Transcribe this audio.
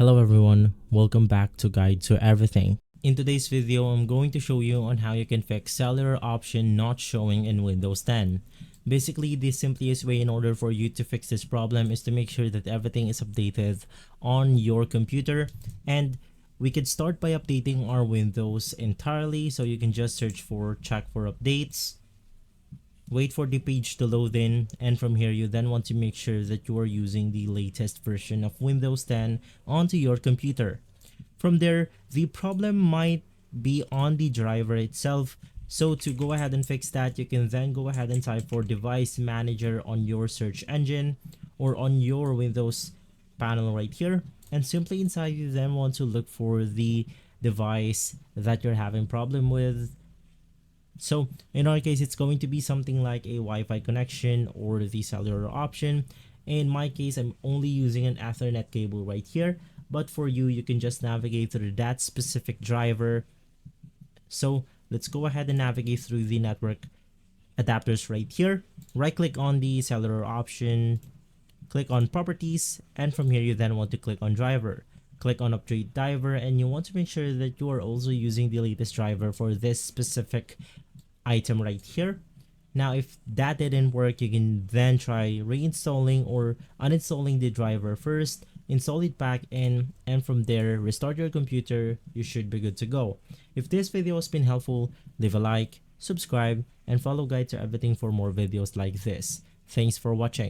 Hello everyone, welcome back to Guide to Everything. In today's video, I'm going to show you on how you can fix cellular option not showing in Windows 10. Basically, the simplest way in order for you to fix this problem is to make sure that everything is updated on your computer, and we can start by updating our Windows entirely. So you can just search for check for updates, wait for the page to load in, and from here you then want to make sure that you are using the latest version of Windows 10 onto your computer. From there, the problem might be on the driver itself. So to go ahead and fix that, you can then go ahead and type for device manager on your search engine or on your Windows panel right here, and simply inside you then want to look for the device that you're having problem with. So in our case, it's going to be something like a Wi-Fi connection or the cellular option. In my case, I'm only using an Ethernet cable right here, but for you, you can just navigate through that specific driver. So let's go ahead and navigate through the network adapters right here. Right click on the cellular option, click on properties, and from here you then want to click on driver. Click on update driver, and you want to make sure that you are also using the latest driver for this specific item right here. Now if that didn't work, you can then try reinstalling or uninstalling the driver first, install it back in, and from there restart your computer. You should be good to go. If this video has been helpful, leave a like, subscribe, and follow Guide to Everything for more videos like this. Thanks for watching.